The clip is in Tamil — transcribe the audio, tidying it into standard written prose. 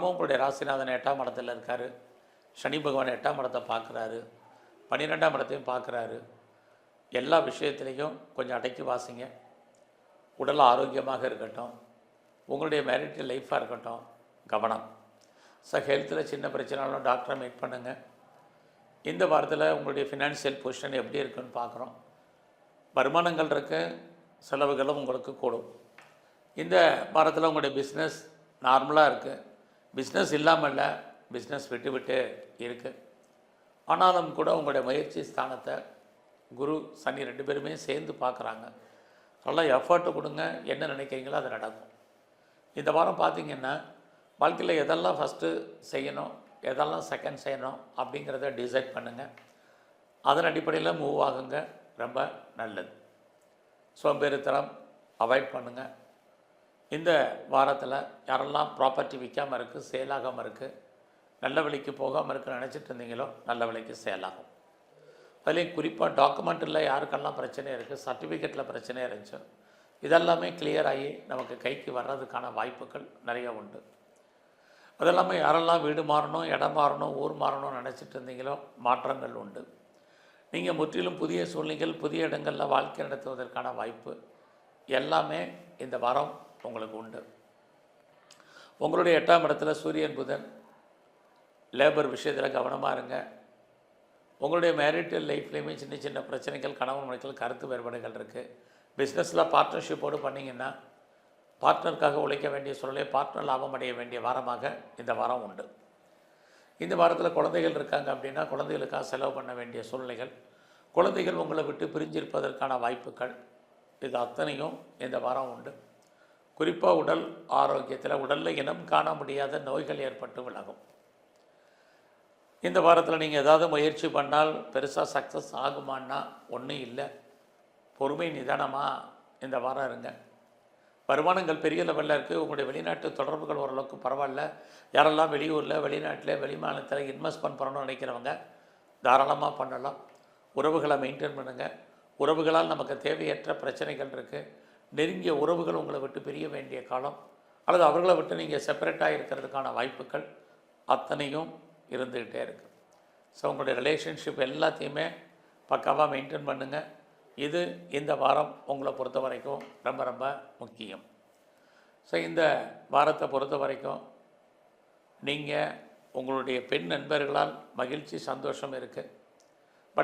வாரமும் உங்களுடைய ராசிநாதன் 8ஆம் இடத்துல இருக்கார். சனி பகவான் 8ஆம் இடத்தை பார்க்குறாரு, 12ஆம் இடத்தையும் பார்க்குறாரு. எல்லா விஷயத்துலேயும் கொஞ்சம் அடக்கி வாசிங்க. உடல் ஆரோக்கியமாக இருக்கட்டும், உங்களுடைய மேரிட்டல் லைஃப்பாக இருக்கட்டும், கவனம். ஹெல்த்தில் சின்ன பிரச்சனைனாலும் டாக்டரை மீட் பண்ணுங்கள். இந்த வாரத்தில் உங்களுடைய ஃபினான்ஷியல் பொசிஷன் எப்படி இருக்குன்னு பார்க்குறோம். வருமானங்கள் இருக்குது, செலவுகளும் உங்களுக்கு கூடும். இந்த வாரத்தில் உங்களுடைய பிஸ்னஸ் நார்மலாக இருக்குது. பிஸ்னஸ் இல்லாமல் இல்லை, பிஸ்னஸ் விட்டு விட்டு இருக்குது. ஆனாலும் கூட உங்களுடைய முயற்சி ஸ்தானத்தை குரு சனி 2 பேருமே சேர்ந்து பார்க்குறாங்க. நல்லா எஃபர்ட்டு கொடுங்க, என்ன நினைக்கிறீங்களோ அது நடக்கும். இந்த வாரம் பார்த்திங்கன்னா வாழ்க்கையில் எதெல்லாம் ஃபஸ்ட்டு செய்யணும், எதெல்லாம் செகண்ட் செய்யணும் அப்படிங்கிறத டிசைட் பண்ணுங்கள். அதன் அடிப்படையில் மூவ் ஆகுங்க, ரொம்ப நல்லது. சோம்பேறித்தனம் அவாய்ட் பண்ணுங்கள். இந்த வாரத்தில் யாரெல்லாம் ப்ராப்பர்ட்டி விற்காமல் இருக்குது, சேலாகாமல் இருக்குது, நல்ல விலைக்கு போகாமல் இருக்குன்னு நினச்சிட்டு இருந்தீங்களோ நல்ல விலைக்கு சேலாகும். அதுலேயும் குறிப்பாக டாக்குமெண்ட்டில் யாருக்கெல்லாம் பிரச்சனை இருக்குது, சர்டிஃபிகேட்டில் பிரச்சனை இருந்துச்சு, இதெல்லாமே கிளியர் ஆகி நமக்கு கைக்கு வர்றதுக்கான வாய்ப்புகள் நிறைய உண்டு. அதெல்லாமே யாரெல்லாம் வீடு மாறணும், இடம் மாறணும், ஊர் மாறணும்னு நினச்சிட்டு இருந்தீங்களோ மாற்றங்கள் உண்டு. நீங்கள் முற்றிலும் புதிய சூழ்நிலைகள், புதிய இடங்களில் வாழ்க்கை நடத்துவதற்கான வாய்ப்பு எல்லாமே இந்த வாரம் உங்களுக்கு உண்டு. உங்களுடைய 8ஆம் இடத்துல சூரியன் புதன், லேபர் விஷயத்தில் கவனமாக இருங்க. உங்களுடைய மேரிட்டல் லைஃப்லேயுமே சின்ன சின்ன பிரச்சனைகள், கணவன் மனைவிகள் கருத்து வேறுபாடுகள் இருக்குது. பிஸ்னஸில் பார்ட்னர்ஷிப்போடு பண்ணிங்கன்னா பார்ட்னருக்காக உழைக்க வேண்டிய சூழலை பார்ட்னர் லாபம் அடைய வேண்டிய வாரமாக இந்த வாரம் உண்டு. இந்த வாரத்தில் குழந்தைகள் இருக்காங்க அப்படின்னா குழந்தைகளுக்காக செலவு பண்ண வேண்டிய சூழ்நிலைகள், குழந்தைகள் உங்களை விட்டு பிரிஞ்சிருப்பதற்கான வாய்ப்புகள், இது அத்தனையும் இந்த வாரம் உண்டு. குறிப்பாக உடல் ஆரோக்கியத்தில் உடலில் இனம் காண முடியாத நோய்கள் ஏற்பட்டு விலகும். இந்த வாரத்தில் நீங்கள் ஏதாவது முயற்சி பண்ணால் பெருசாக சக்ஸஸ் ஆகுமான்னா ஒன்றும் இல்லை. பொறுமை நிதானமாக இந்த வாரம் இருங்க. வருமானங்கள் பெரிய லெவலில் இருக்குது. உங்களுடைய வெளிநாட்டு தொடர்புகள் ஓரளவுக்கு பரவாயில்ல. யாரெல்லாம் வெளியூரில், வெளிநாட்டில், வெளிமாநிலத்தில் இன்வெஸ்ட்மெண்ட் பண்ணணும்னு நினைக்கிறவங்க தாராளமாக பண்ணலாம். உறவுகளை மெயின்டைன் பண்ணுங்கள். உறவுகளால் நமக்கு தேவையற்ற பிரச்சனைகள் இருக்குது. நெருங்கிய உறவுகள் உங்களை விட்டு பிரிய வேண்டிய காலம், அல்லது அவர்களை விட்டு நீங்கள் செப்பரேட்டாக இருக்கிறதுக்கான வாய்ப்புகள் அத்தனையும் இருந்துக்கிட்டே இருக்குது. ஸோ உங்களுடைய ரிலேஷன்ஷிப் எல்லாத்தையுமே பக்காவாக மெயின்டைன் பண்ணுங்கள். இது இந்த வாரம் உங்களை பொறுத்த வரைக்கும் ரொம்ப ரொம்ப முக்கியம். ஸோ இந்த வாரத்தை பொறுத்த வரைக்கும் நீங்கள் உங்களுடைய பெண் நண்பர்களால் மகிழ்ச்சி, சந்தோஷம் இருக்குது.